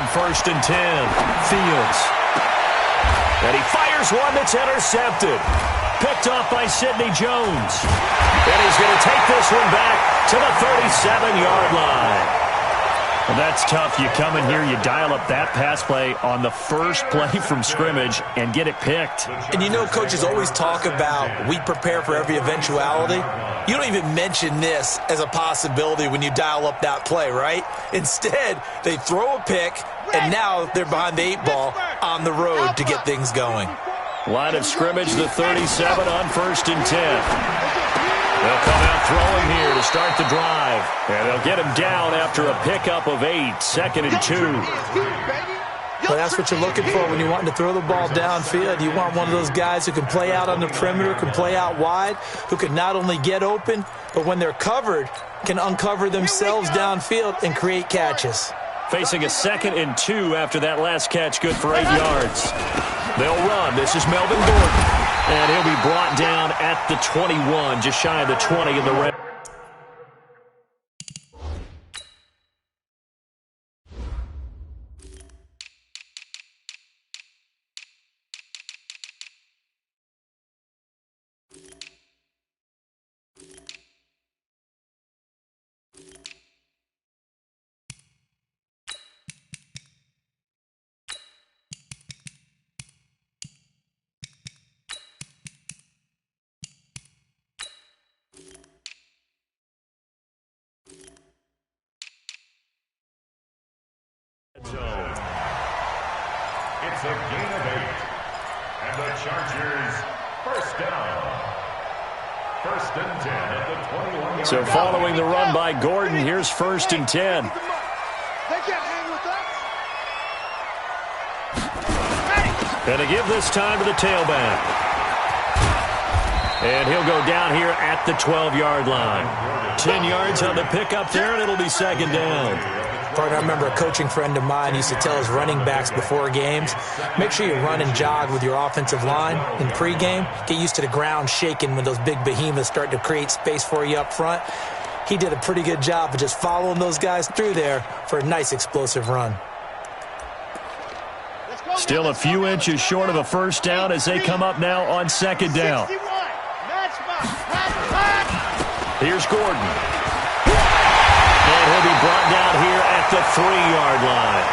on 1st and 10. Fields. And he fires one that's intercepted. Picked off by Sidney Jones. And he's going to take this one back to the 37-yard line. Well, that's tough. You come in here, you dial up that pass play on the first play from scrimmage and get it picked. And you know, coaches always talk about we prepare for every eventuality. You don't even mention this as a possibility when you dial up that play, right? Instead, they throw a pick, and now they're behind the 8 ball on the road to get things going. Line of scrimmage, the 37 on 1st and 10. They'll come out throwing here to start the drive. And they'll get him down after a pickup of 8, 2nd and 2. Well, that's what you're looking for when you're wanting to throw the ball downfield. You want one of those guys who can play out on the perimeter, can play out wide, who can not only get open, but when they're covered, can uncover themselves downfield and create catches. Facing a 2nd and 2 after that last catch, good for 8 yards. They'll run. This is Melvin Gordon. And he'll be brought down at the 21, just shy of the 20 in the red. It's a gain of 8. And the Chargers, first down. 1st and 10 at the 21-yard. So following the run by Gordon, here's 1st and 10. They can't hang with us. Going to give this time to the tailback. And he'll go down here at the 12-yard line. 10 yards on the pickup there, and it'll be 2nd down. Partner, I remember a coaching friend of mine used to tell his running backs before games, make sure you run and jog with your offensive line in pregame. Get used to the ground shaking when those big behemoths start to create space for you up front. He did a pretty good job of just following those guys through there for a nice explosive run. Still a few inches short of a 1st down as they come up now on 2nd down. Here's Gordon. And he'll be brought down here at the 3-yard line.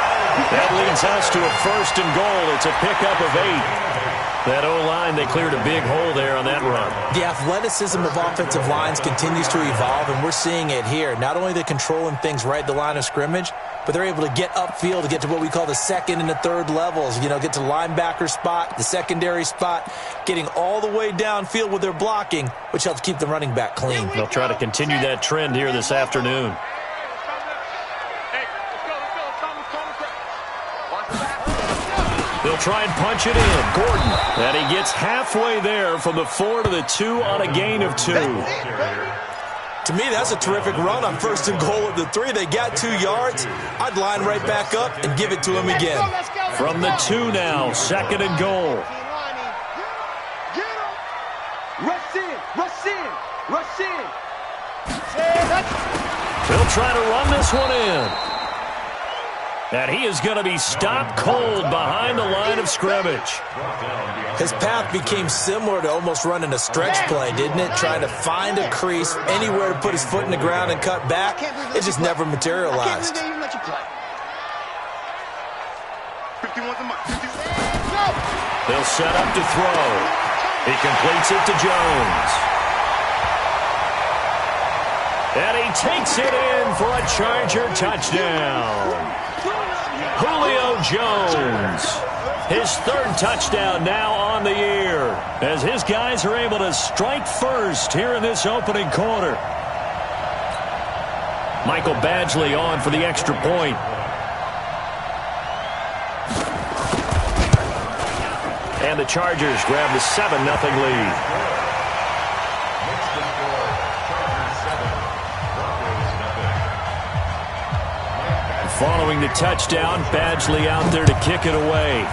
That leads us to a 1st and goal. It's a pickup of 8. That O-line, they cleared a big hole there on that run. The athleticism of offensive lines continues to evolve, and we're seeing it here. Not only are they controlling things right at the line of scrimmage, but they're able to get upfield to get to what we call the 2nd and the 3rd levels. You know, get to the linebacker spot, the secondary spot, getting all the way downfield with their blocking, which helps keep the running back clean. They'll try to continue that trend here this afternoon. They'll try and punch it in. Gordon. And he gets halfway there from the 4 to the 2 on a gain of 2. To me, that's a terrific run on 1st and goal at the 3. They got 2 yards. I'd line right back up and give it to him again. From the 2 now, 2nd and goal. Rush in, rush in, rush in. They'll try to run this one in. And he is going to be stopped cold behind the line of scrimmage. His path became similar to almost running a stretch play, didn't it? Trying to find a crease, anywhere to put his foot in the ground and cut back. It just never materialized. They'll set up to throw. He completes it to Jones. And he takes it in for a Charger touchdown. Julio Jones, his 3rd touchdown now on the year, as his guys are able to strike first here in this opening quarter. Michael Badgley on for the extra point. And the Chargers grab the 7-0 lead. Following the touchdown, Badgley out there to kick it away.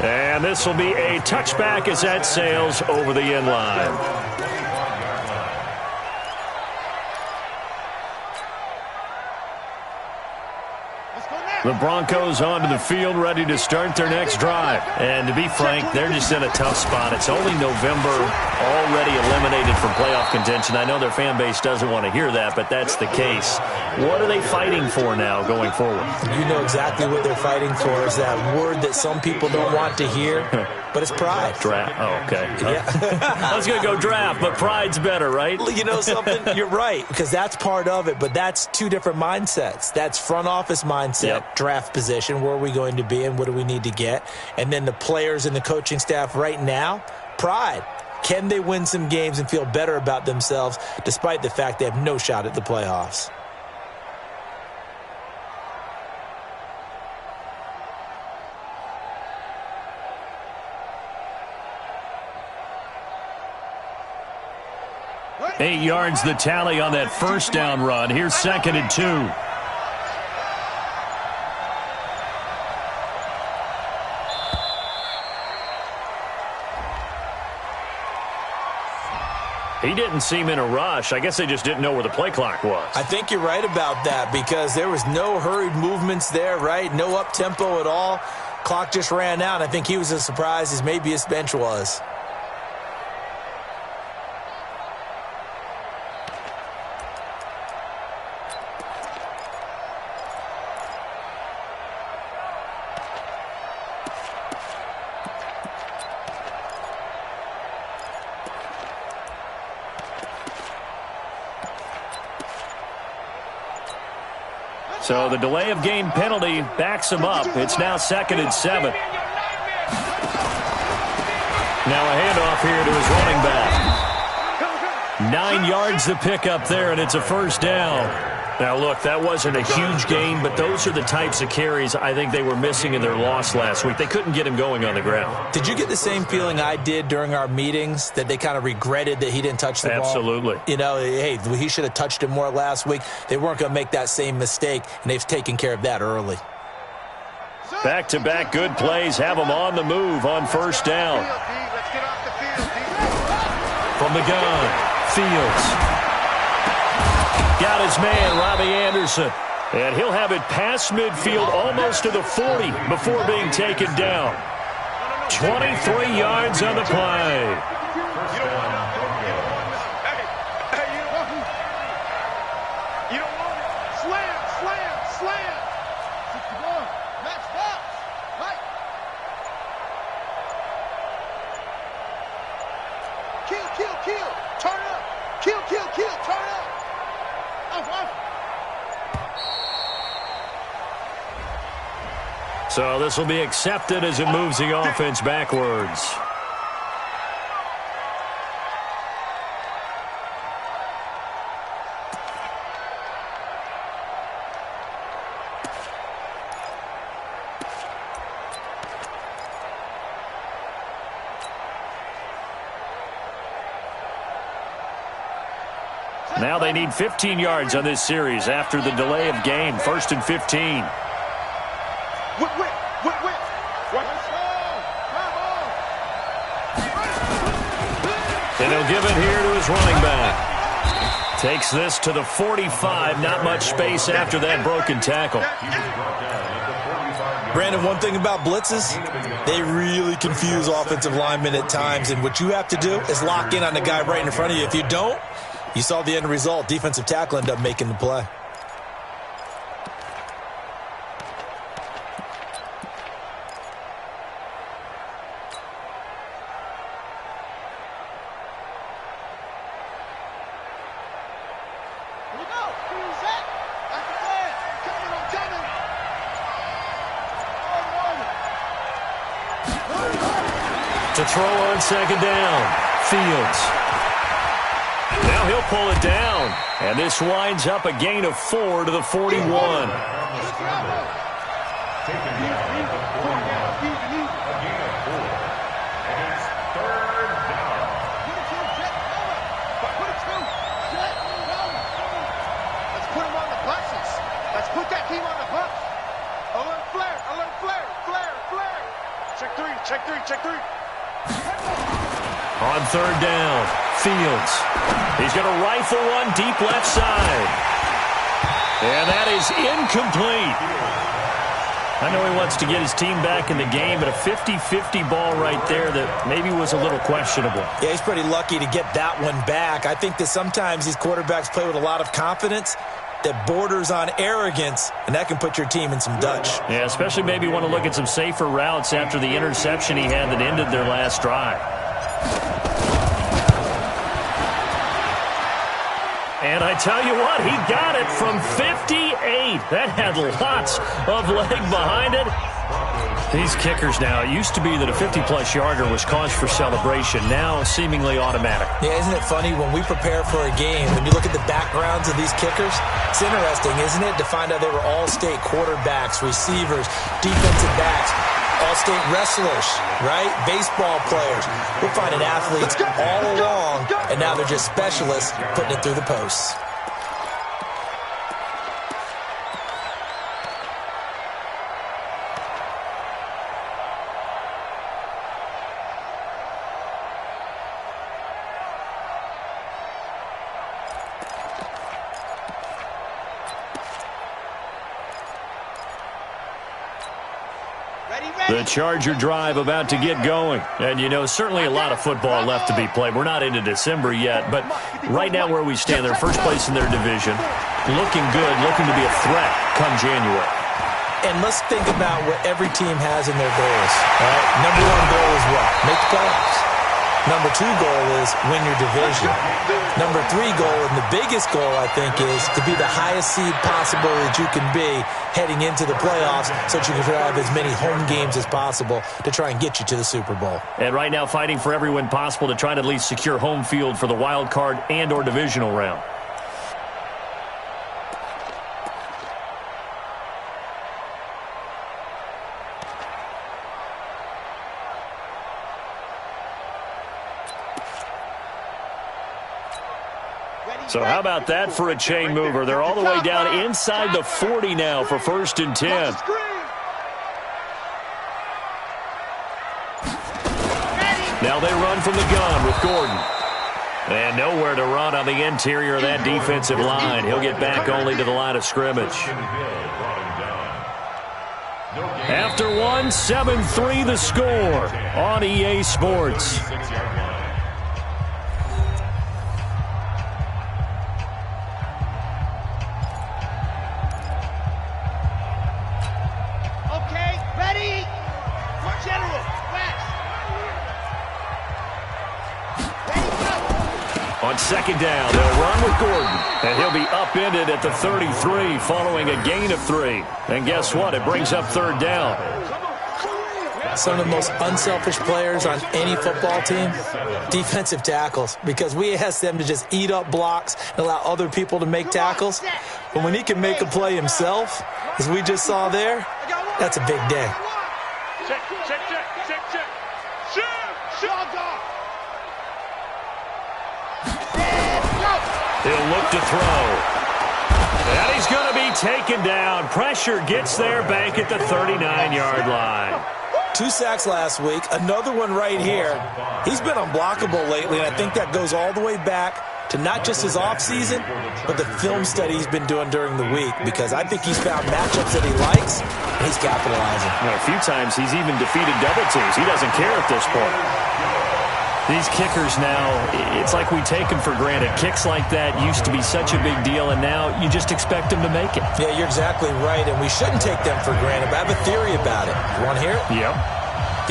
And this will be a touchback as that sails over the end line. The Broncos onto the field, ready to start their next drive. And to be frank, they're just in a tough spot. It's only November, already eliminated from playoff contention. I know their fan base doesn't want to hear that, but that's the case. What are they fighting for now going forward? You know exactly what they're fighting for. Is that word that some people don't want to hear, but it's pride. Draft. Oh, okay. Yeah. I was going to go draft, but pride's better, right? You know something? You're right, because that's part of it, but that's two different mindsets. That's front office mindset, draft position, where are we going to be and what do we need to get? And then the players and the coaching staff right now, pride. Can they win some games and feel better about themselves despite the fact they have no shot at the playoffs? Eight yards the tally on that first down run. Here's 2nd and 2. He didn't seem in a rush. I guess they just didn't know where the play clock was. I think you're right about that because there was no hurried movements there, right? No up-tempo at all. Clock just ran out. I think he was as surprised as maybe his bench was. So the delay of game penalty backs him up. It's now 2nd and 7. Now a handoff here to his running back. 9 yards to pick up there, and it's a first down. Now, look, that wasn't a huge gain, but those are the types of carries I think they were missing in their loss last week. They couldn't get him going on the ground. Did you get the same feeling I did during our meetings, that they kind of regretted that he didn't touch the ball? Absolutely. You know, hey, he should have touched it more last week. They weren't going to make that same mistake, and they've taken care of that early. Back-to-back good plays have them on the move on first down. From the gun, Fields. Got his man, Robbie Anderson. And he'll have it past midfield almost to the 40 before being taken down. 23 yards on the play. Kill. Turn up. Kill. Turn up. So this will be accepted as it moves the offense backwards. Now they need 15 yards on this series after the delay of game. 1st and 15. And he'll give it here to his running back. Takes this to the 45. Not much space after that broken tackle. Brandon, one thing about blitzes, they really confuse offensive linemen at times. And what you have to do is lock in on the guy right in front of you. If you don't, you saw the end result. Defensive tackle ended up making the play. To throw on 2nd down, Fields. Now he'll pull it down, and this winds up a gain of 4 to the 41. Let's put that team on the bus. Alert flare. Check three. On 3rd down, Fields. He's going to rifle one deep left side. And that is incomplete. I know he wants to get his team back in the game, but a 50-50 ball right there that maybe was a little questionable. Yeah, he's pretty lucky to get that one back. I think that sometimes these quarterbacks play with a lot of confidence that borders on arrogance, and that can put your team in some Dutch. Yeah, especially maybe want to look at some safer routes after the interception he had that ended their last drive. And I tell you what, he got it from 58. That had lots of leg behind it. These kickers now, it used to be that a 50-plus yarder was cause for celebration. Now seemingly automatic. Yeah, isn't it funny when we prepare for a game, when you look at the backgrounds of these kickers, it's interesting, isn't it, to find out they were all-state quarterbacks, receivers, defensive backs, all-state wrestlers, right? Baseball players. We're finding athletes all along, and now they're just specialists putting it through the posts. The Charger drive about to get going. And, you know, certainly a lot of football left to be played. We're not into December yet, but right now where we stand, they're first place in their division. Looking good, looking to be a threat come January. And let's think about what every team has in their goals. Right? Number one goal is what? Make the playoffs. Number two goal is win your division. Number three goal, and the biggest goal, I think, is to be the highest seed possible that you can be heading into the playoffs so that you can have as many home games as possible to try and get you to the Super Bowl. And right now fighting for every win possible to try to at least secure home field for the wild card and or divisional round. So how about that for a chain mover? They're all the way down inside the 40 now for 1st and 10. Now they run from the gun with Gordon. And nowhere to run on the interior of that defensive line. He'll get back only to the line of scrimmage. After one, 7-3 the score on EA Sports. On second down, they'll run with Gordon, and he'll be upended at the 33 following a gain of 3. And guess what? It brings up 3rd down. Some of the most unselfish players on any football team, defensive tackles, because we ask them to just eat up blocks and allow other people to make tackles. But when he can make a play himself, as we just saw there, that's a big day. Check. Shoot. He'll look to throw. And he's going to be taken down. Pressure gets there back at the 39-yard line. 2 sacks last week, another one right here. He's been unblockable lately, and I think that goes all the way back to not just his offseason, but the film study he's been doing during the week, because I think he's found matchups that he likes, and he's capitalizing. Well, a few times he's even defeated double teams. He doesn't care at this point. These kickers now, it's like we take them for granted. Kicks like that used to be such a big deal, and now you just expect them to make it. Yeah, you're exactly right, and we shouldn't take them for granted, but I have a theory about it. You want to hear it? Yep.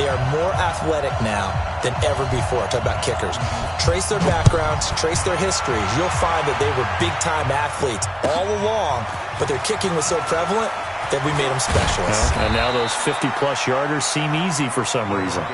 They are more athletic now than ever before. Talk about kickers. Trace their backgrounds, trace their histories. You'll find that they were big-time athletes all along, but their kicking was so prevalent that we made them specialists. Well, and now those 50-plus yarders seem easy for some reason.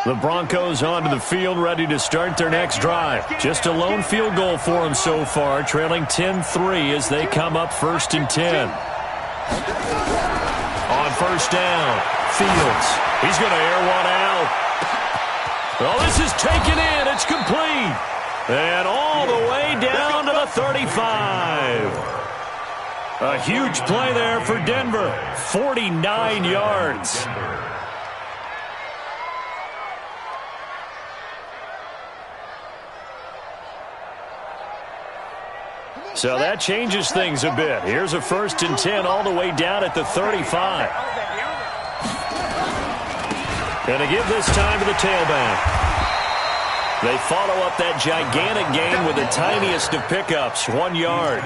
The Broncos onto the field, ready to start their next drive. Just a lone field goal for them so far, trailing 10-3 as they come up 1st and 10. On 1st down, Fields. He's going to air one out. Well, this is taken in. It's complete. And all the way down to the 35. A huge play there for Denver. 49 yards. So that changes things a bit. Here's a 1st and 10 all the way down at the 35. Going to give this time to the tailback. They follow up that gigantic gain with the tiniest of pickups, 1 yard.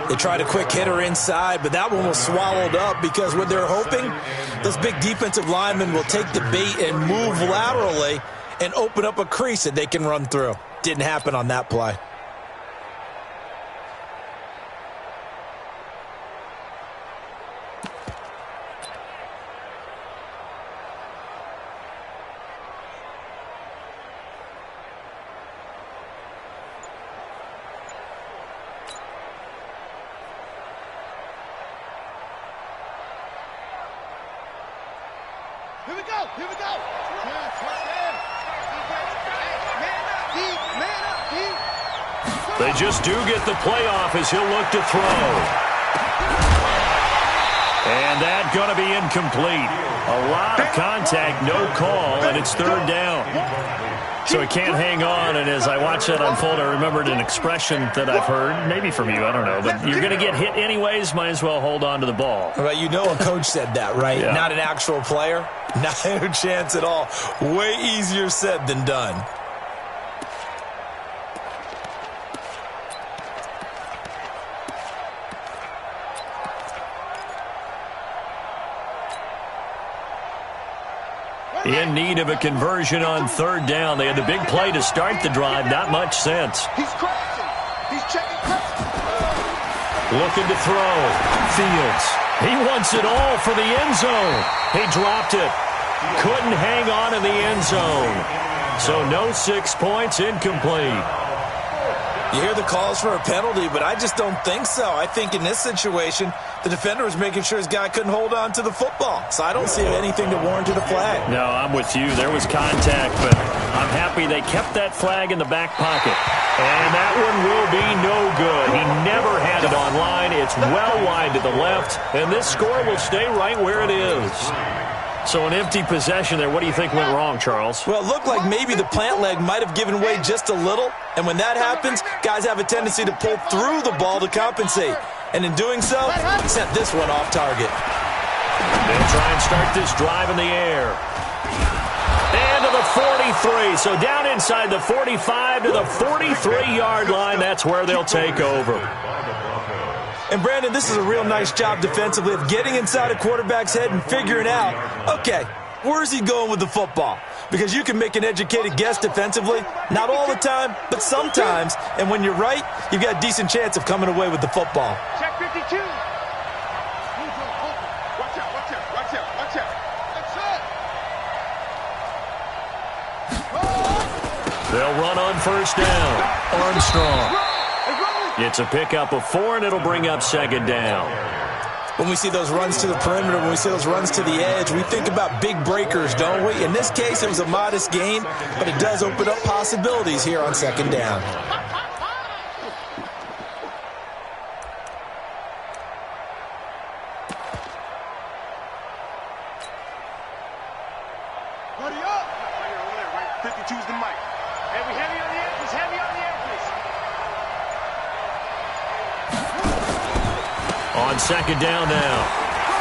They tried a quick hitter inside, but that one was swallowed up because what they're hoping, those big defensive linemen will take the bait and move laterally and open up a crease that they can run through. Didn't happen on that play. Here we go. Here we go. They just do get the playoff as he'll look to throw. And that's going to be incomplete. A lot of contact, no call, and it's 3rd down. So he can't hang on, and as I watch that unfold, I remembered an expression that I've heard, maybe from you, I don't know, but you're going to get hit anyways, might as well hold on to the ball. Well, you know a coach said that, right? Yeah. Not an actual player. Not a chance at all. Way easier said than done. In need of a conversion on 3rd down. They had the big play to start the drive. Not much sense. He's crashing. He's checking crashing. Looking to throw. Fields. He wants it all for the end zone. He dropped it. Couldn't hang on in the end zone. So no 6 points, incomplete. You hear the calls for a penalty, but I just don't think so. I think in this situation, the defender was making sure his guy couldn't hold on to the football. So I don't see anything to warrant a flag. No, I'm with you. There was contact, but I'm happy they kept that flag in the back pocket. And that one will be no good. He never had it on line. It's well wide to the left, and this score will stay right where it is. So an empty possession there. What do you think went wrong, Charles? Well, it looked like maybe the plant leg might have given way just a little. And when that happens, guys have a tendency to pull through the ball to compensate. And in doing so, sent this one off target. They'll try and start this drive in the air. And to the 43. So down inside the 45 to the 43-yard line. That's where they'll take over. And, Brandon, this is a real nice job defensively of getting inside a quarterback's head and figuring out, okay, where's he going with the football? Because you can make an educated guess defensively, not all the time, but sometimes. And when you're right, you've got a decent chance of coming away with the football. Check 52. Watch out, watch out, watch out, watch out. That's it. They'll run on 1st down. Armstrong. It's a pickup of 4, and it'll bring up 2nd down. When we see those runs to the perimeter, when we see those runs to the edge, we think about big breakers, don't we? In this case, it was a modest gain, but it does open up possibilities here on 2nd down. Buddy up. Over there, right? 52's the mic. Heavy, heavy on the edges, heavy on the edges. On 2nd down now,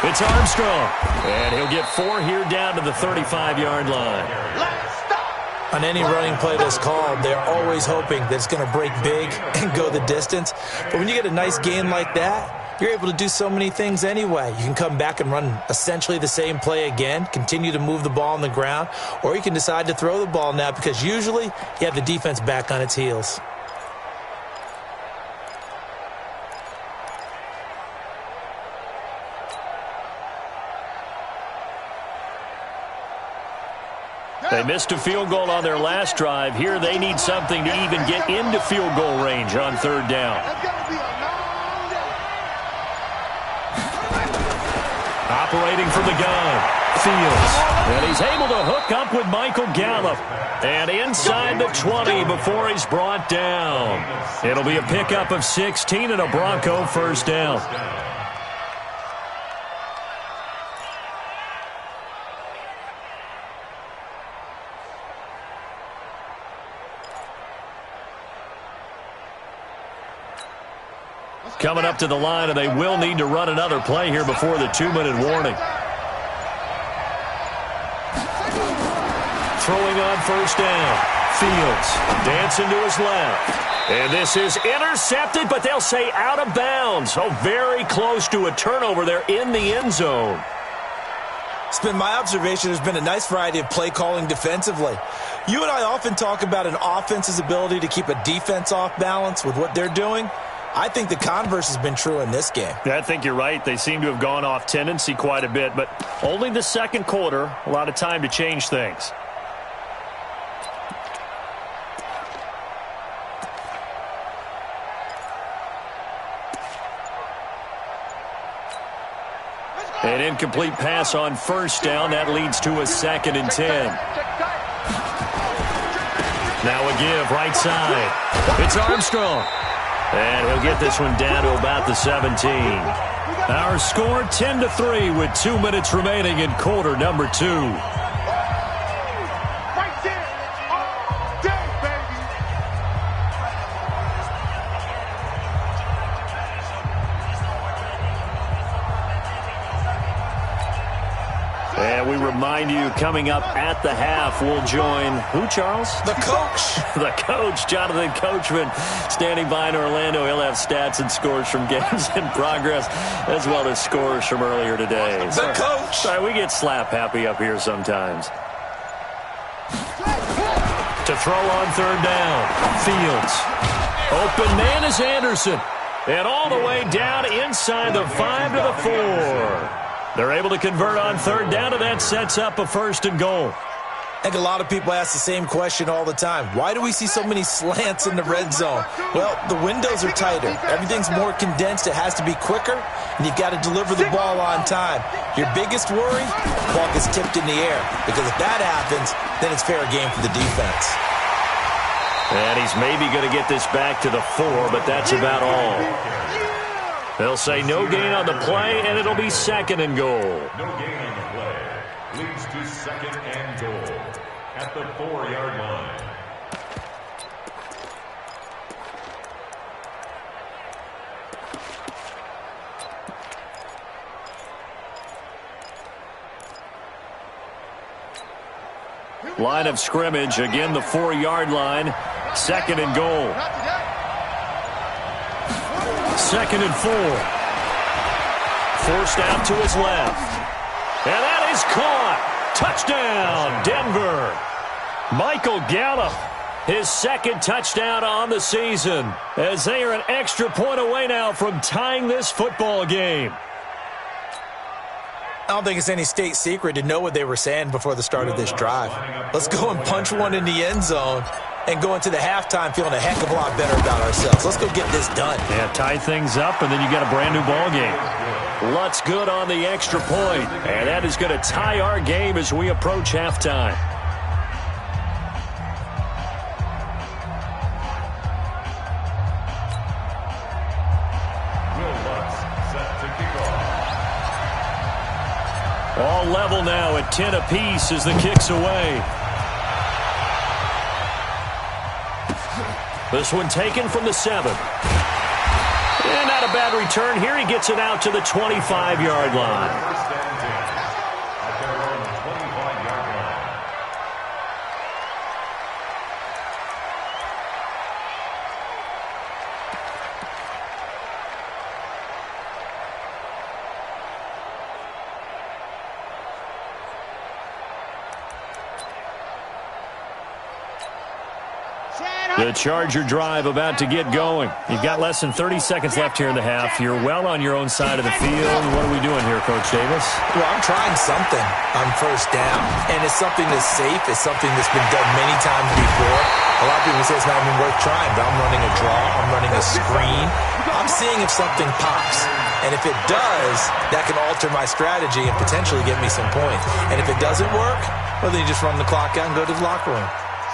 it's Armstrong. And he'll get 4 here down to the 35-yard line. On any running play that's called, they're always hoping that it's going to break big and go the distance. But when you get a nice gain like that, you're able to do so many things anyway. You can come back and run essentially the same play again, continue to move the ball on the ground, or you can decide to throw the ball now because usually you have the defense back on its heels. They missed a field goal on their last drive. Here they need something to even get into field goal range on third down. Operating from the gun, Fields. And he's able to hook up with Michael Gallup. And inside the 20 before he's brought down. It'll be a pickup of 16 and a Bronco first down. Coming up to the line, and they will need to run another play here before the 2-minute warning. Throwing on first down. Fields dancing to his left. And this is intercepted, but they'll say out of bounds. So very close to a turnover there in the end zone. It's been my observation there's been a nice variety of play calling defensively. You and I often talk about an offense's ability to keep a defense off balance with what they're doing. I think the converse has been true in this game. Yeah, I think you're right. They seem to have gone off tendency quite a bit, but only the second quarter, a lot of time to change things. An incomplete pass on first down. That leads to a 2nd and 10. Now a give right side. It's Armstrong. And he'll get this one down to about the 17. Our score 10-3 with 2 minutes remaining in quarter number 2. Right there. All day, baby. And we remind you, coming up at the half, we'll join who, Charles? The coach. The coach, Jonathan Coachman, standing by in Orlando. He'll have stats and scores from games in progress, as well as scores from earlier today. The coach. Sorry, we get slap happy up here sometimes. To throw on third down, Fields. Open man is Anderson. And all the way down inside the 5 to the 4. They're able to convert on third down, and that sets up a 1st and goal. I think a lot of people ask the same question all the time. Why do we see so many slants in the red zone? Well, the windows are tighter. Everything's more condensed. It has to be quicker, and you've got to deliver the ball on time. Your biggest worry, the ball gets tipped in the air. Because if that happens, then it's fair game for the defense. And he's maybe going to get this back to the 4, but that's about all. They'll say no gain on the play, and it'll be 2nd and goal. No gain on the play. Leads to 2nd and goal at the 4-yard line. Line of scrimmage, again the 4-yard line. 2nd and goal. 2nd and 4. Forced out to his left. And that is caught. Touchdown, Denver. Michael Gallup, his 2nd touchdown on the season, as they are an extra point away now from tying this football game. I don't think it's any state secret to know what they were saying before the start of this drive. Let's go and punch one in the end zone and go into the halftime feeling a heck of a lot better about ourselves. Let's go get this done. Yeah, tie things up, and then you get a brand-new ball game. Lutz good on the extra point, and that is going to tie our game as we approach halftime. All level now at 10 apiece as the kick's away. This one taken from the 7. And not a bad return here. He gets it out to the 25-yard line. First and 10 at their own 25-yard line. The Charger drive about to get going. You've got less than 30 seconds left here in the half. You're well on your own side of the field. What are we doing here, Coach Davis? Well, I'm trying something on first down, and it's something that's safe. It's something that's been done many times before. A lot of people say it's not even worth trying, but I'm running a draw. I'm running a screen. I'm seeing if something pops. And if it does, that can alter my strategy and potentially get me some points. And if it doesn't work, well, then you just run the clock out and go to the locker room.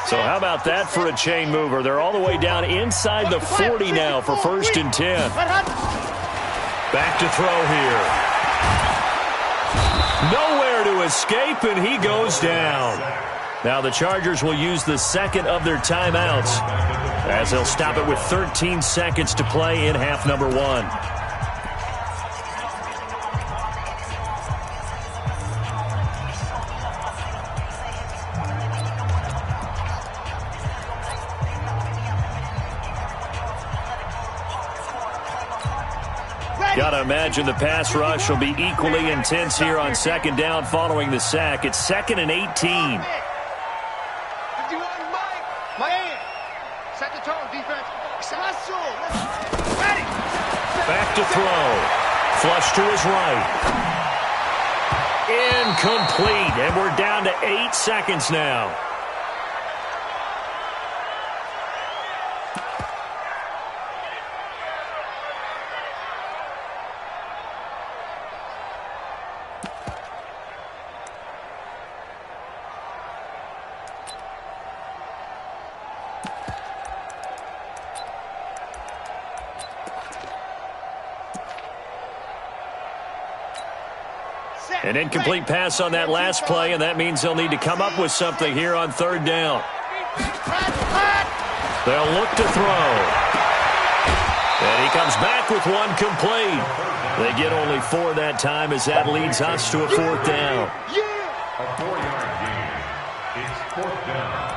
So how about that for a chain mover? They're all the way down inside the 40 now for 1st and 10. Back to throw here. Nowhere to escape, and he goes down. Now the Chargers will use the second of their timeouts as they'll stop it with 13 seconds to play in half number 1. Got to imagine the pass rush will be equally intense here on 2nd down following the sack. It's 2nd and 18. 51, Mike. Set the tone, defense. Ready. Back to throw. Flush to his right. Incomplete. And we're down to 8 seconds now. An incomplete pass on that last play, and that means they'll need to come up with something here on 3rd down. They'll look to throw. And he comes back with one complete. They get only 4 that time as that leads us to a 4th down. A 4-yard gain. It's 4th down.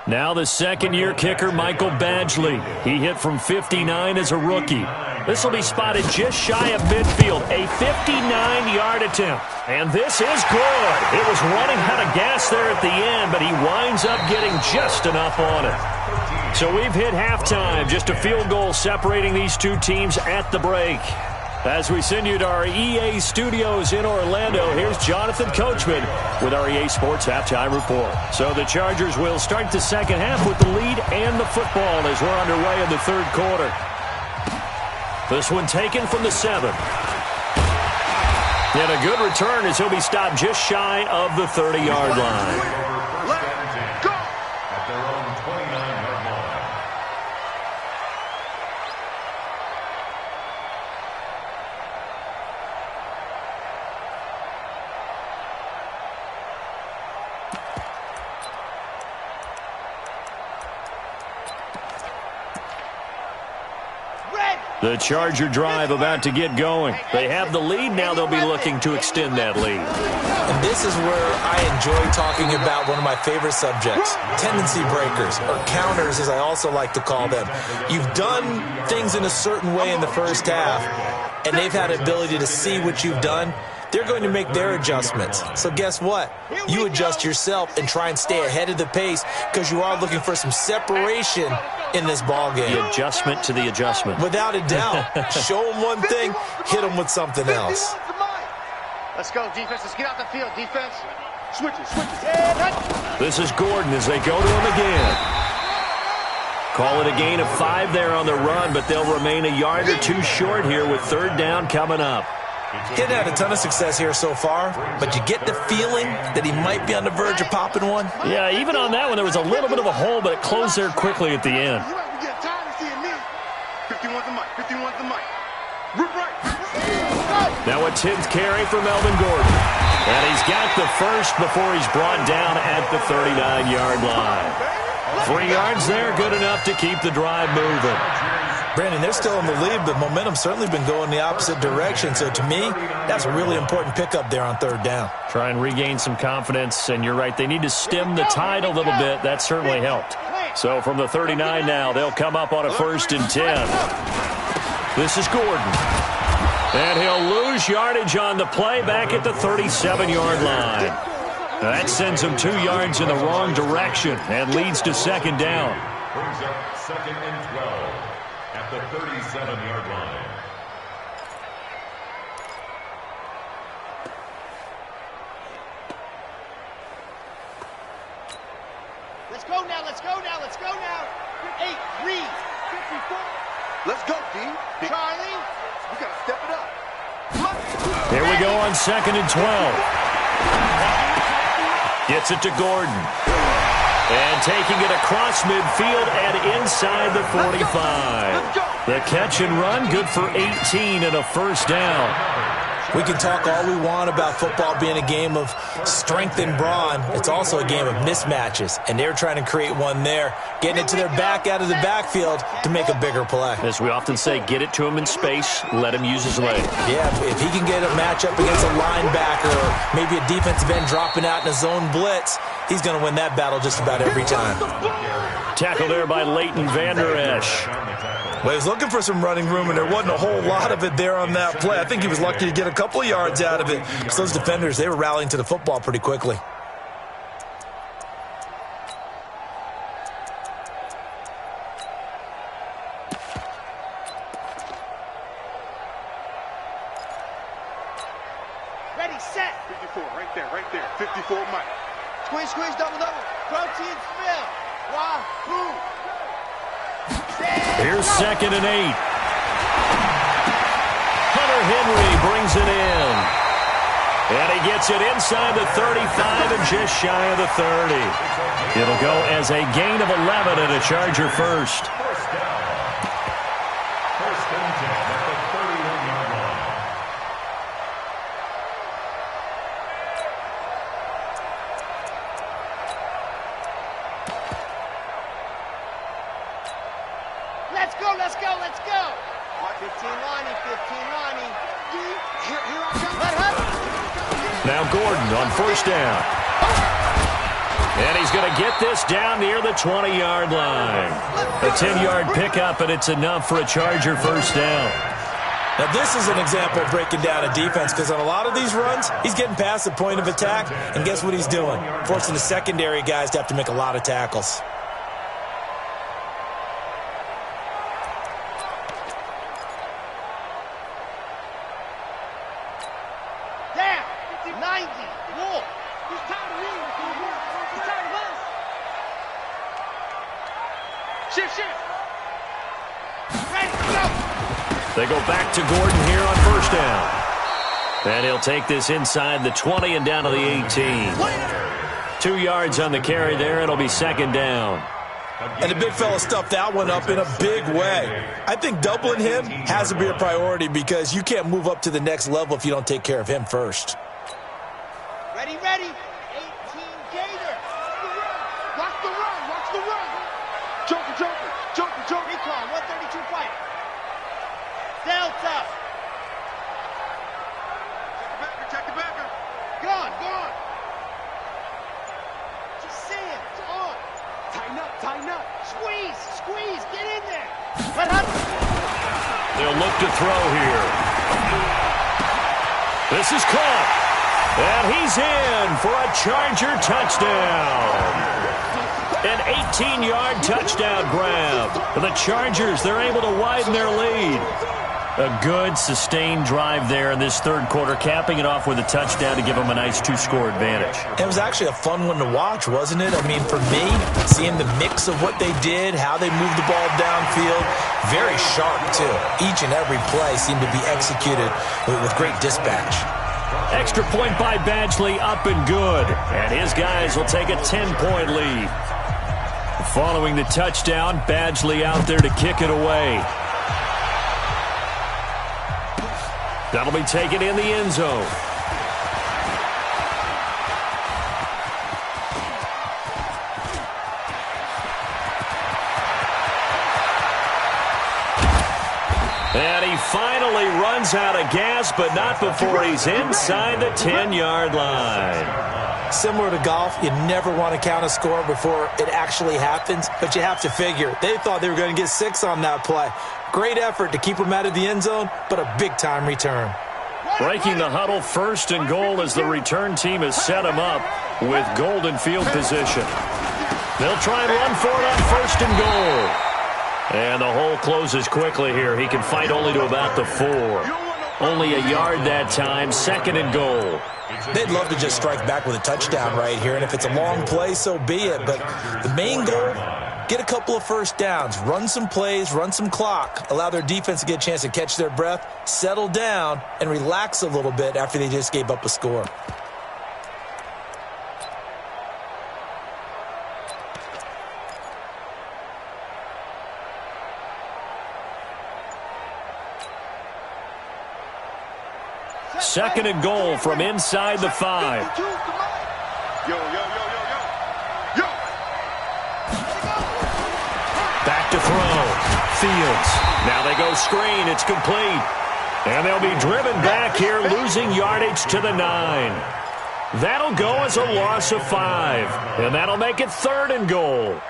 Now the second-year kicker, Michael Badgley. He hit from 59 as a rookie. This will be spotted just shy of midfield, a 59-yard attempt. And this is good. It was running out of gas there at the end, but he winds up getting just enough on it. So we've hit halftime, just a field goal separating these two teams at the break. As we send you to our EA studios in Orlando, here's Jonathan Coachman with our EA Sports Halftime Report. So the Chargers will start the second half with the lead and the football as we're underway in the 3rd quarter. This one taken from the 7. And a good return as he'll be stopped just shy of the 30-yard line. At their own 29-yard line. The Charger drive about to get going. They have the lead. Now they'll be looking to extend that lead. And this is where I enjoy talking about one of my favorite subjects, tendency breakers, or counters as I also like to call them. You've done things in a certain way in the first half, and they've had the ability to see what you've done. They're going to make their adjustments. So guess what? You adjust yourself and try and stay ahead of the pace because you are looking for some separation in this ball game. The adjustment to the adjustment. Without a doubt. Show them one thing, hit them with something else. Let's go, defense. Let's get out the field, defense. Switch it. This is Gordon as they go to him again. Call it a gain of 5 there on the run, but they'll remain a yard or 2 short here with 3rd down coming up. He hadn't had a ton of success here so far, but you get the feeling that he might be on the verge of popping one. Yeah, even on that one, there was a little bit of a hole, but it closed there quickly at the end. 51's the mic. 51's the mic. Right. Now a 10th carry for Melvin Gordon. And he's got the first before he's brought down at the 39-yard line. 3 yards there, good enough to keep the drive moving. Brandon, they're still in the lead, but momentum's certainly been going the opposite direction. So to me, that's a really important pickup there on 3rd down. Try and regain some confidence, and you're right, they need to stem the tide a little bit. That certainly helped. So from the 39 now, they'll come up on a 1st and 10. This is Gordon. And he'll lose yardage on the play back at the 37-yard line. That sends him 2 yards in the wrong direction and leads to second down. Brings up 2nd and 12 at the 37-yard line. Let's go now, let's go now, let's go now. 8, Reed, 54. Let's go, D. Charlie. We got to step it up. Here we go on 2nd and 12. Gets it to Gordon. And taking it across midfield and inside the 45. The catch and run, good for 18 and a first down. We can talk all we want about football being a game of strength and brawn. It's also a game of mismatches, and they're trying to create one there, getting it to their back out of the backfield to make a bigger play. As we often say, get it to him in space, let him use his leg. Yeah, if he can get a matchup against a linebacker or maybe a defensive end dropping out in a zone blitz, he's going to win that battle just about every time. Tackle there by Leighton Vander Esch. Well, he was looking for some running room, and there wasn't a whole lot of it there on that play. I think he was lucky to get a couple of yards out of it, because those defenders, they were rallying to the football pretty quickly. Ready, set. 54, right there. 54, Mike. Squeeze, double. Protein spill. Wahoo. Here's 2nd and 8. Hunter Henry brings it in. And he gets it inside the 35 and just shy of the 30. It'll go as a gain of 11 and a Charger first. First down. 1st and 10 at the 31-yard line. Let's go. 15 Lonnie. Here I come. Now Gordon on first down. And he's going to get this down near the 20-yard line. A 10-yard pickup, and it's enough for a Charger first down. Now, this is an example of breaking down a defense, because on a lot of these runs, he's getting past the point of attack, and guess what he's doing? Forcing the secondary guys to have to make a lot of tackles. Down. 90. Wolf. He's tired of you. He's tired of us. Shift. Ready, go. They go back to Gordon here on first down. And he'll take this inside the 20 and down to the 18. 2 yards on the carry there. It'll be second down. And the big fella stuffed that one up in a big way. I think doubling him has to be a priority, because you can't move up to the next level if you don't take care of him first. Ready. 18 Gator. Watch the run. Joker. Recon, 132 fight. Delta. Check the backer. Gone. Just say it. It's on. Tighten up. Squeeze. Get in there. They'll look to throw here. This is caught. And he's in for a Charger touchdown. An 18-yard touchdown grab. The Chargers, they're able to widen their lead. A good, sustained drive there in this third quarter, capping it off with a touchdown to give them a nice 2-score advantage. It was actually a fun one to watch, wasn't it? I mean, for me, seeing the mix of what they did, how they moved the ball downfield, very sharp, too. Each and every play seemed to be executed with great dispatch. Extra point by Badgley, up and good. And his guys will take a 10-point lead. Following the touchdown, Badgley out there to kick it away. That'll be taken in the end zone. And he finally runs out of gas, but not before he's inside the 10-yard line. Similar to golf, you never want to count a score before it actually happens, but you have to figure. They thought they were going to get 6 on that play. Great effort to keep him out of the end zone, but a big-time return. Breaking the huddle, 1st and goal as the return team has set him up with golden field position. They'll try and run for it on 1st and goal. And the hole closes quickly here. He can fight only to about the 4. Only a yard that time, 2nd and goal. They'd love to just strike back with a touchdown right here, and if it's a long play, so be it. But the main goal, get a couple of first downs, run some plays, run some clock, allow their defense to get a chance to catch their breath, settle down, and relax a little bit after they just gave up a score. Second and goal from inside the 5. Back to throw. Fields. Now they go screen. It's complete. And they'll be driven back here, losing yardage to the 9. That'll go as a loss of 5. And that'll make it 3rd and goal.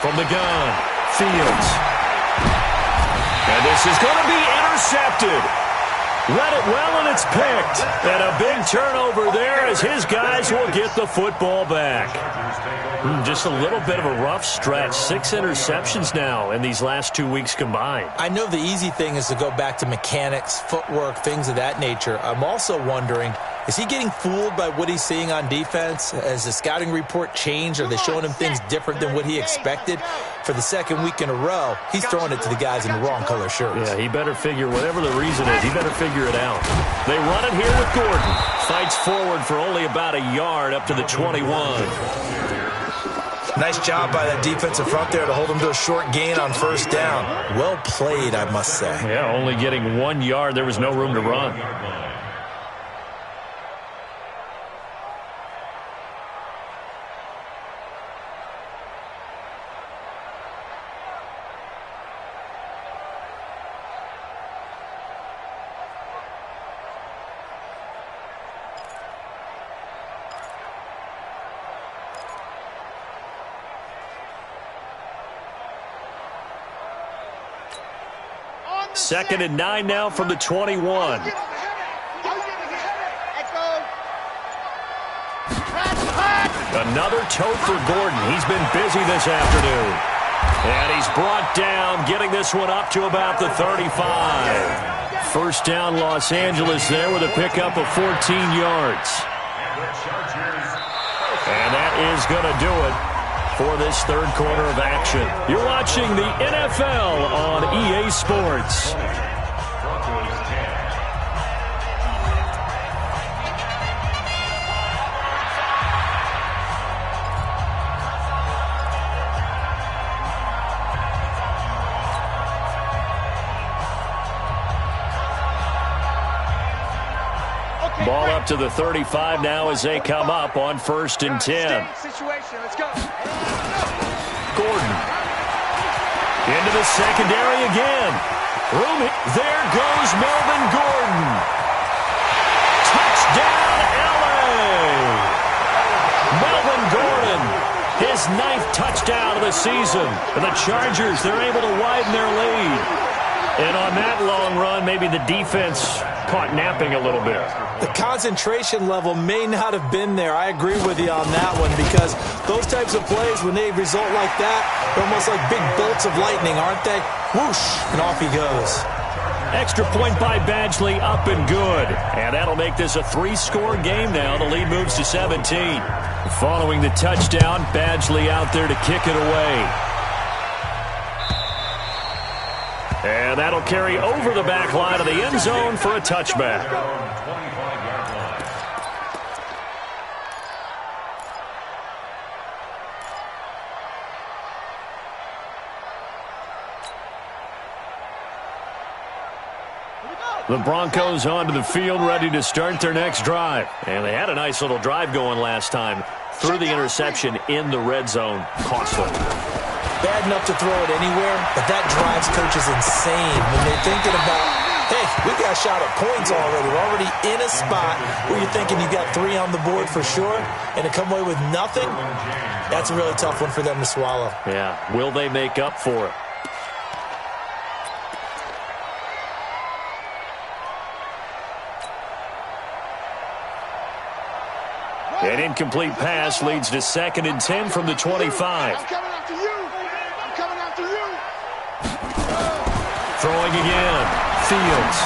From the gun, Fields. And this is going to be intercepted. Read it well, and it's picked. And a big turnover there as his guys will get the football back. Just a little bit of a rough stretch. 6 interceptions now in these last 2 weeks combined. I know the easy thing is to go back to mechanics, footwork, things of that nature. I'm also wondering, is he getting fooled by what he's seeing on defense? Has the scouting report changed? Are they showing him things different than what he expected? For the 2nd week in a row, he's throwing it to the guys in the wrong color shirts. Yeah, he better figure, whatever the reason is, he better figure it out. They run it here with Gordon. Fights forward for only about a yard up to the 21. Nice job by that defensive front there to hold him to a short gain on 1st down. Well played, I must say. Yeah, only getting 1 yard. There was no room to run. Second and 9 now from the 21. Another tote for Gordon. He's been busy this afternoon. And he's brought down, getting this one up to about the 35. 1st down, Los Angeles there with a pickup of 14 yards. And that is going to do it for this 3rd quarter of action. You're watching the NFL on EA Sports. Ball up to the 35 now as they come up on 1st and 10. Gordon. Into the secondary again. Room. There goes Melvin Gordon. Touchdown, LA. Melvin Gordon. His 9th touchdown of the season. And the Chargers, they're able to widen their lead. And on that long run, maybe the defense caught napping a little bit. The concentration level may not have been there. I agree with you on that one, because those types of plays, when they result like that, they're almost like big bolts of lightning, aren't they? Whoosh, and off he goes. Extra point by Badgley, up and good. And that'll make this a 3-score game now. The lead moves to 17. Following the touchdown, Badgley out there to kick it away. And that'll carry over the back line of the end zone for a touchback. The Broncos onto the field, ready to start their next drive. And they had a nice little drive going last time. Threw the interception in the red zone. Costly. Bad enough to throw it anywhere, but that drives coaches insane when they're thinking about, hey, we've got a shot at points already. We're already in a spot where you're thinking you got 3 on the board for sure, and to come away with nothing, that's a really tough one for them to swallow. Yeah, will they make up for it? An incomplete pass leads to 2nd and 10 from the 25. I'm coming after you. I'm coming after you. Throwing again. Fields.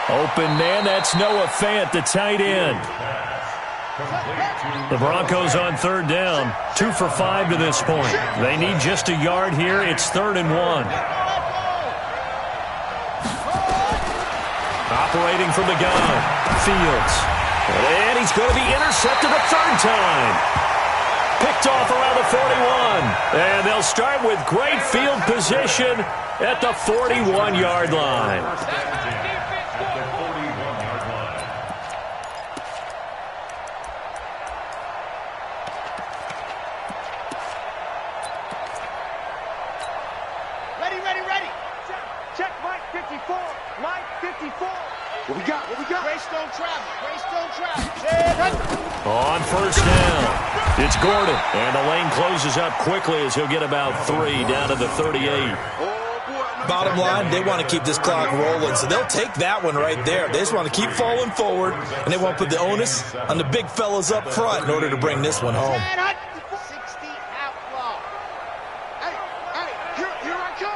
Open man. That's Noah Fant, the tight end. The Broncos on 3rd down. 2 for 5 to this point. They need just a yard here. It's 3rd and 1. Operating from the gun. Fields. And he's going to be intercepted a 3rd time. Picked off around the 41. And they'll start with great field position at the 41-yard line. Ready. Check Mike 54. Mike 54. What we got? Greystone travel. On 1st down, it's Gordon. And the lane closes up quickly as he'll get about 3 down to the 38. Bottom line, they want to keep this clock rolling, so they'll take that one right there. They just want to keep falling forward, and they want to put the onus on the big fellas up front in order to bring this one home. 60 outlaw. Hey, here I come.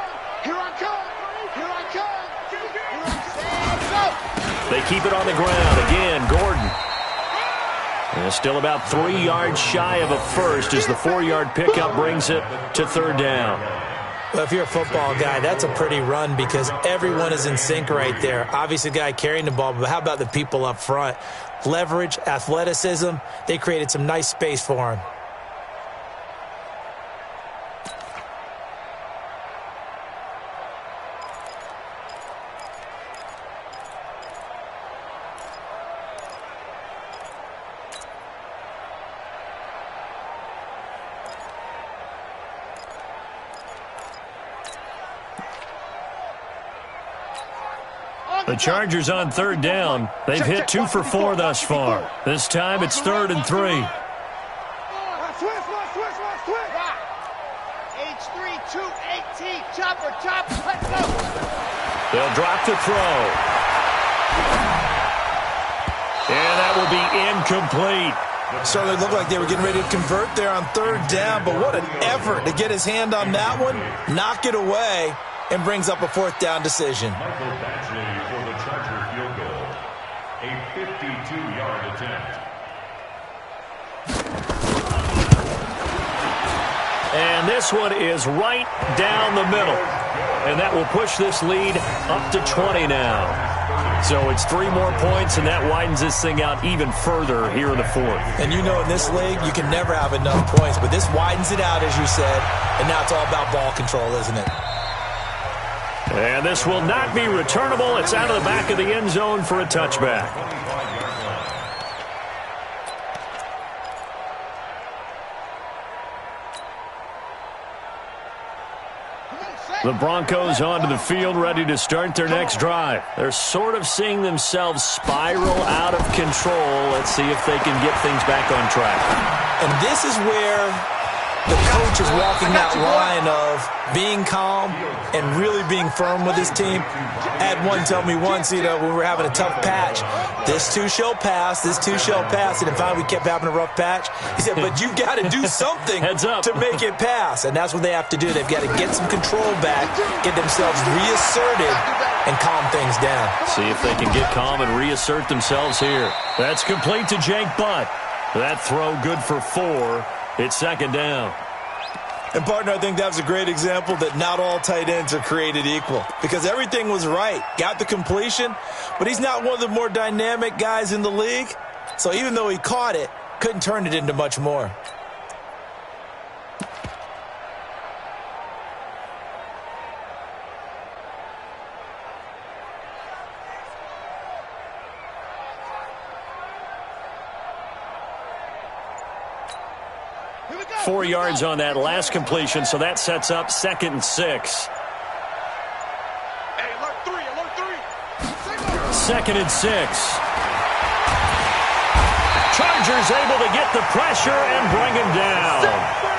They keep it on the ground. Again, Gordon. And still about 3 yards shy of a first as the 4-yard pickup brings it to 3rd down. Well, if you're a football guy, that's a pretty run because everyone is in sync right there. Obviously, the guy carrying the ball, but how about the people up front? Leverage, athleticism, they created some nice space for him. The Chargers on 3rd down. They've hit 2 for 4 thus far. This time it's 3rd and 3. H3-2-18. Chopper. Let's go. They'll drop the throw. And that will be incomplete. Certainly looked like they were getting ready to convert there on 3rd down, but what an effort to get his hand on that one, knock it away, and brings up a 4th down decision. Michael Badgley for the Charger field goal. A 52-yard attempt. And this one is right down the middle. And that will push this lead up to 20 now. So it's 3 more points, and that widens this thing out even further here in the 4th. And you know in this league, you can never have enough points, but this widens it out, as you said, and now it's all about ball control, isn't it? And this will not be returnable. It's out of the back of the end zone for a touchback. The Broncos onto the field, ready to start their next drive. They're sort of seeing themselves spiral out of control. Let's see if they can get things back on track. And this is where the coach is walking that line of being calm and really being firm with his team. I had one tell me once, when we were having a tough patch, this too shall pass, and then finally we kept having a rough patch. He said, but you've got to do something to make it pass, and that's what they have to do. They've got to get some control back, get themselves reasserted, and calm things down. See if they can get calm and reassert themselves here. That's complete to Jake Butt. That throw good for 4. It's 2nd down. And, partner, I think that was a great example that not all tight ends are created equal because everything was right. Got the completion, but he's not one of the more dynamic guys in the league. So even though he caught it, couldn't turn it into much more. 4 yards on that last completion, so that sets up 2nd and 6. Hey, alert 3. 2nd and 6. Chargers able to get the pressure and bring him down.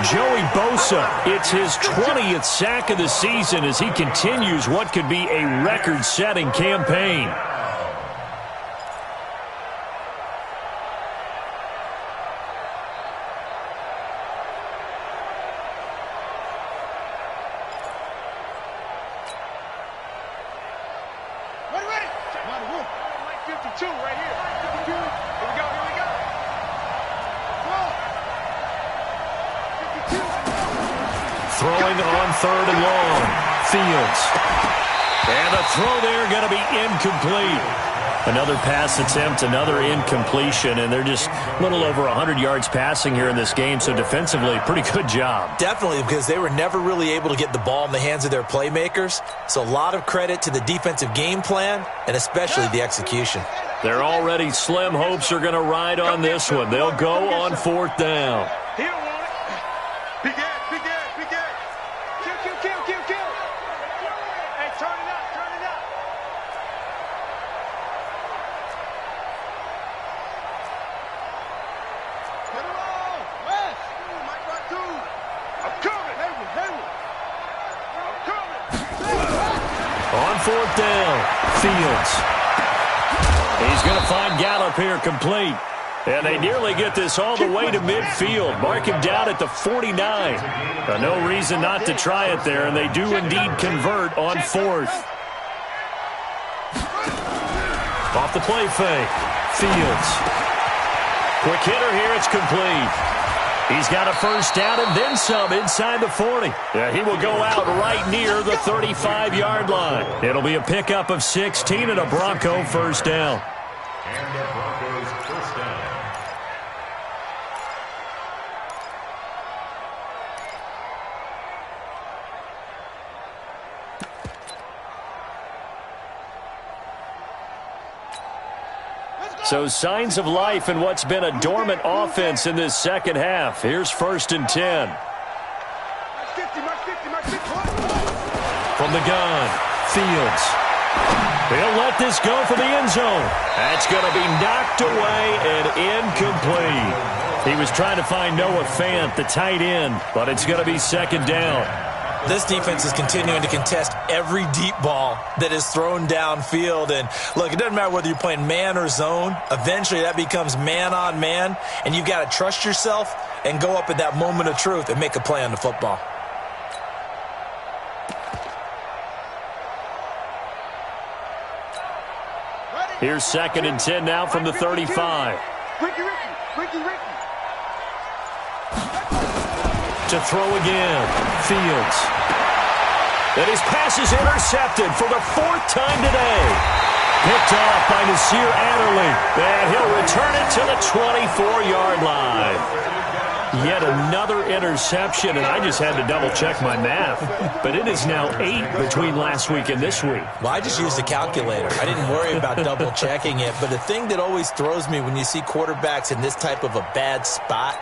Joey Bosa, it's his 20th sack of the season as he continues what could be a record-setting campaign. Throwing on 3rd and long. Fields. And the throw there going to be incomplete. Another pass attempt, another incompletion, and they're just a little over 100 yards passing here in this game, so defensively, pretty good job. Definitely, because they were never really able to get the ball in the hands of their playmakers, so a lot of credit to the defensive game plan and especially the execution. Their already slim hopes are going to ride on this one. They'll go on 4th down. He don't want it. Big Ed. Kill. Hey, turn it up. Get it on. West. Mike Ratu. I'm coming. I'm coming. On 4th down, Fields. He's going to find Gallup here complete. And they nearly get this all the way to midfield. Mark him down at the 49. No reason not to try it there, and they do indeed convert on 4th. Off the play fake. Fields. Quick hitter here, it's complete. He's got a 1st down and then some inside the 40. Yeah, he will go out right near the 35-yard line. It'll be a pickup of 16 and a Bronco 1st down. And the Broncos 1st down. So signs of life in what's been a dormant offense in this second half. Here's 1st and 10. From the gun, Fields. He'll let this go for the end zone. That's going to be knocked away and incomplete. He was trying to find Noah Fant, the tight end, but it's going to be 2nd down. This defense is continuing to contest every deep ball that is thrown downfield. And, look, it doesn't matter whether you're playing man or zone. Eventually, that becomes man-on-man, and you've got to trust yourself and go up at that moment of truth and make a play on the football. Here's 2nd and 10 now from the 35. Ricky. To throw again, Fields. And his pass is intercepted for the 4th time today. Picked off by Nasir Adderley. And he'll return it to the 24-yard line. Yet another interception, and I just had to double-check my math. But it is now 8 between last week and this week. Well, I just used a calculator. I didn't worry about double-checking it. But the thing that always throws me when you see quarterbacks in this type of a bad spot,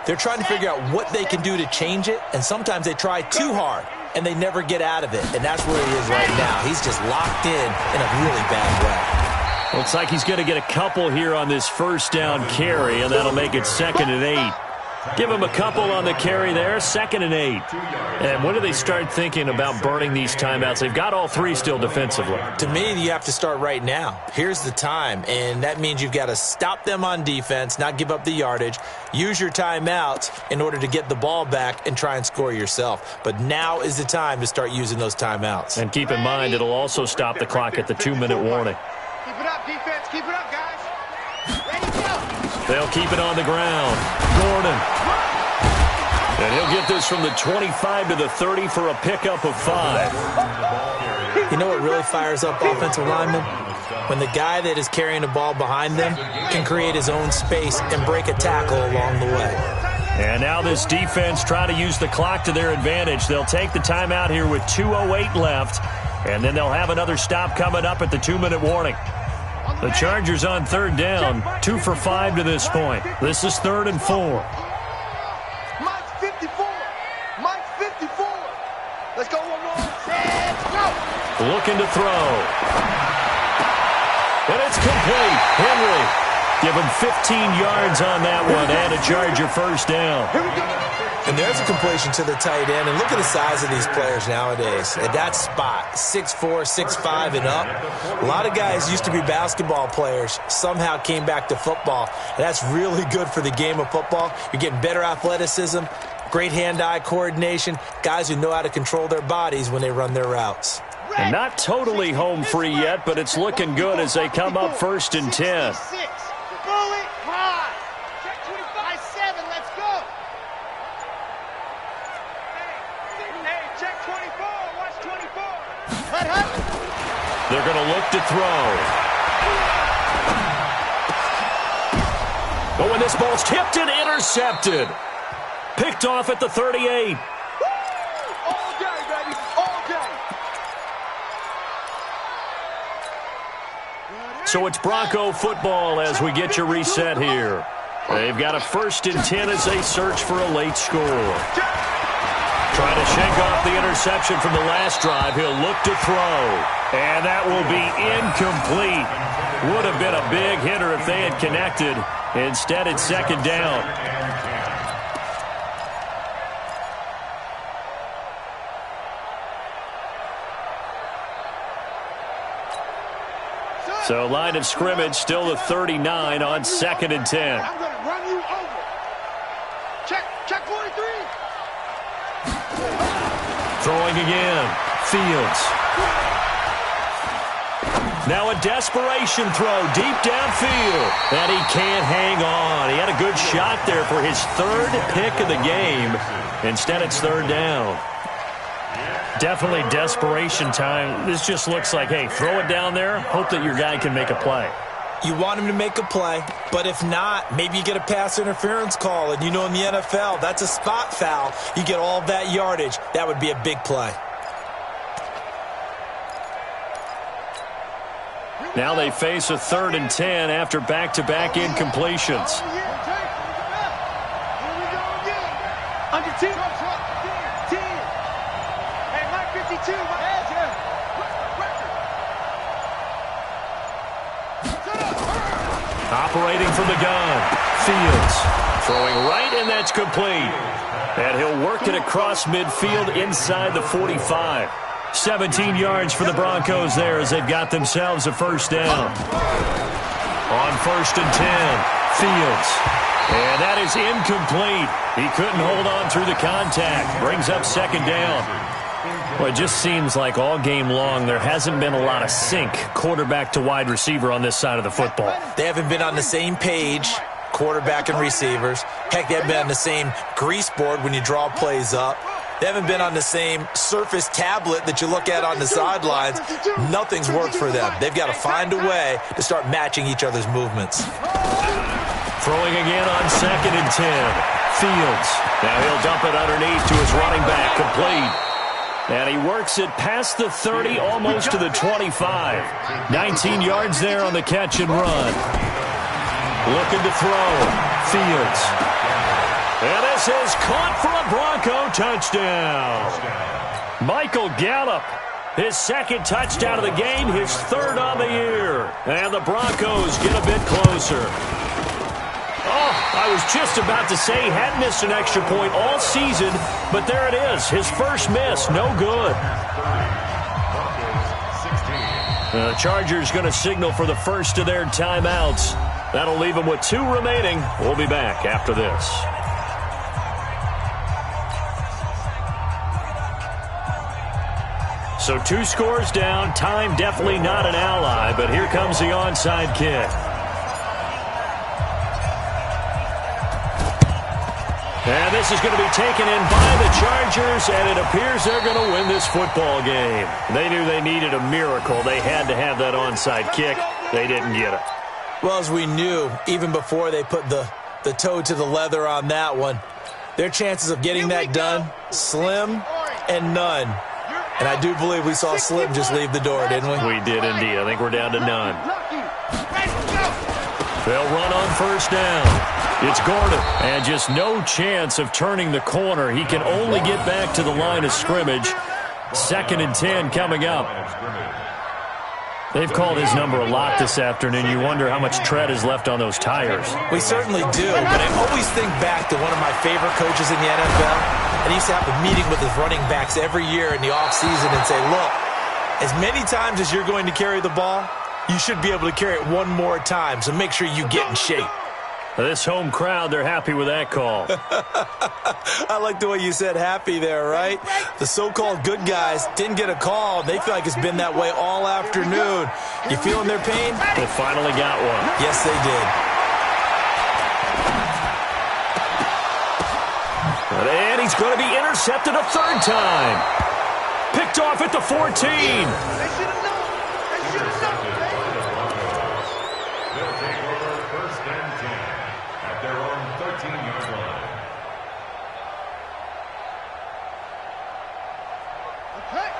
they're trying to figure out what they can do to change it, and sometimes they try too hard, and they never get out of it. And that's where he is right now. He's just locked in a really bad way. Looks like he's going to get a couple here on this 1st down carry, and that'll make it 2nd and 8. Give him a couple on the carry there, 2nd and 8. And when do they start thinking about burning these timeouts? They've got all 3 still defensively. To me, you have to start right now. Here's the time, and that means you've got to stop them on defense, not give up the yardage, use your timeouts in order to get the ball back and try and score yourself. But now is the time to start using those timeouts. And keep in mind, it'll also stop the clock at the 2-minute warning. Keep it up, defense. Keep it up, guys. Ready, go. They'll keep it on the ground. Gordon. And he'll get this from the 25 to the 30 for a pickup of 5. You know what really fires up offensive linemen? When the guy that is carrying the ball behind them can create his own space and break a tackle along the way. And now this defense trying to use the clock to their advantage. They'll take the timeout here with 2:08 left, and then they'll have another stop coming up at the 2-minute warning. The Chargers on 3rd down, 2 for 5 to this point. This is 3rd and 4. 54. Let's go one more. Let's go. Looking to throw. And it's complete. Henry. Give him 15 yards on that one and a Charger first down. Here we go. And there's a completion to the tight end. And look at the size of these players nowadays. At that spot, 6'4", 6'5", and up. A lot of guys used to be basketball players, somehow came back to football. And that's really good for the game of football. You're getting better athleticism, great hand-eye coordination, guys who know how to control their bodies when they run their routes. And not totally home free yet, but it's looking good as they come up 1st and 10. Bullet high. Check 25-7. Let's go. Hey, check 24. Watch 24. Hut. They're going to look to throw. But when this ball's tipped and intercepted. Picked off at the 38. All day, baby. All day. So it's Bronco football as we get you reset here. They've got a 1st and 10 as they search for a late score. Trying to shake off the interception from the last drive. He'll look to throw. And that will be incomplete. Would have been a big hitter if they had connected. Instead, it's 2nd down. So line of scrimmage still the 39 on 2nd and 10. I'm going to run you over. Check 43. Throwing again. Fields. Now a desperation throw deep downfield. And he can't hang on. He had a good shot there for his 3rd pick of the game. Instead, it's 3rd down. Definitely desperation time. This just looks like, hey, throw it down there, hope that your guy can make a play. You want him to make a play, but if not, maybe you get a pass interference call. And you know in the NFL, that's a spot foul. You get all that yardage. That would be a big play. Now they face a 3rd and 10 after back-to-back incompletions. Here we go again. Under 2. 10. Hey, Mike 52. Operating from the gun. Fields. Throwing right, and that's complete. And he'll work it across midfield inside the 45. 17 yards for the Broncos there as they've got themselves a 1st down. On 1st and 10, Fields. And that is incomplete. He couldn't hold on through the contact. Brings up 2nd down. Well, it just seems like all game long there hasn't been a lot of sync quarterback to wide receiver on this side of the football. They haven't been on the same page, quarterback and receivers. Heck, they haven't been on the same grease board when you draw plays up. They haven't been on the same Surface tablet that you look at on the sidelines. Nothing's worked for them. They've got to find a way to start matching each other's movements. Throwing again on 2nd and 10. Fields. Now he'll dump it underneath to his running back, complete. And he works it past the 30, almost to the 25. 19 yards there on the catch and run. Looking to throw. Fields. And this is caught for a Bronco touchdown. Michael Gallup, his 2nd touchdown of the game, his 3rd on the year. And the Broncos get a bit closer. Oh, I was just about to say he hadn't missed an extra point all season, but there it is, his 1st miss, no good. The Chargers going to signal for the 1st of their timeouts. That'll leave them with 2 remaining. We'll be back after this. So 2 scores down, time definitely not an ally, but here comes the onside kick. And this is going to be taken in by the Chargers, and it appears they're going to win this football game. They knew they needed a miracle. They had to have that onside kick. They didn't get it. Well, as we knew, even before they put the toe to the leather on that one, their chances of getting that done, slim and none. And I do believe we saw Slim just leave the door, didn't we? We did indeed. I think we're down to none. They'll run on 1st down. It's Gordon, and just no chance of turning the corner. He can only get back to the line of scrimmage. 2nd and 10 coming up. They've called his number a lot this afternoon. You wonder how much tread is left on those tires. We certainly do, but I always think back to one of my favorite coaches in the NFL, and he used to have a meeting with his running backs every year in the offseason and say, look, as many times as you're going to carry the ball, you should be able to carry it one more time, so make sure you get in shape. This home crowd, they're happy with that call. I like the way you said happy there, right? The so-called good guys didn't get a call. They feel like it's been that way all afternoon. You feeling their pain? They finally got one. Yes, they did. And he's going to be intercepted a 3rd time. Picked off at the 14. They should have known. They should have known. They'll take over 1st and 10 at their own 13-yard line.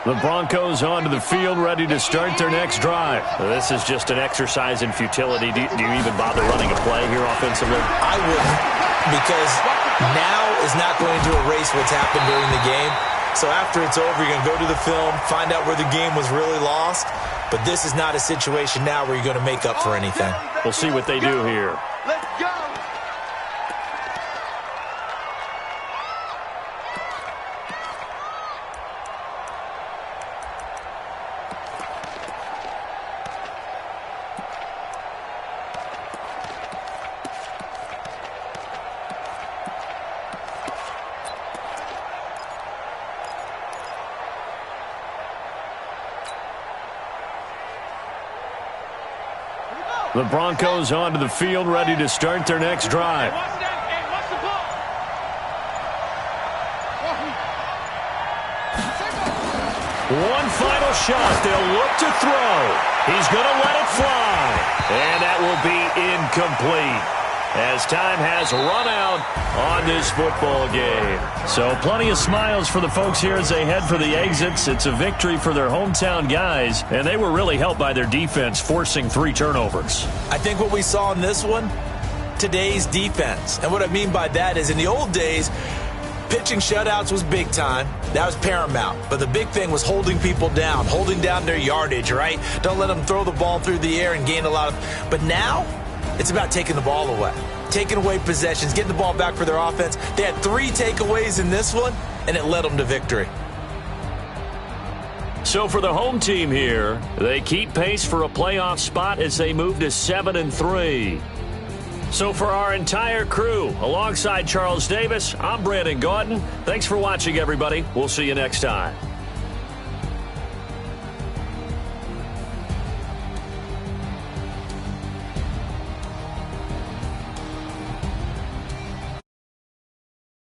The Broncos onto the field, ready to start their next drive. This is just an exercise in futility. Do you even bother running a play here offensively? I wouldn't, because now is not going to erase what's happened during the game. So after it's over, you're going to go to the film, find out where the game was really lost. But this is not a situation now where you're going to make up for anything. We'll see what they do here. Let's go. The Broncos onto the field, ready to start their next drive. One final shot. They'll look to throw. He's going to let it fly. And that will be incomplete, as time has run out on this football game. So plenty of smiles for the folks here as they head for the exits. It's a victory for their hometown guys, and they were really helped by their defense, forcing 3 turnovers. I think what we saw in this one, today's defense. And what I mean by that is in the old days, pitching shutouts was big time. That was paramount. But the big thing was holding people down, holding down their yardage, right? Don't let them throw the ball through the air and gain a lot of... But now, it's about taking the ball away, taking away possessions, getting the ball back for their offense. They had 3 takeaways in this one, and it led them to victory. So for the home team here, they keep pace for a playoff spot as they move to 7-3. So for our entire crew, alongside Charles Davis, I'm Brandon Gaudin. Thanks for watching, everybody. We'll see you next time.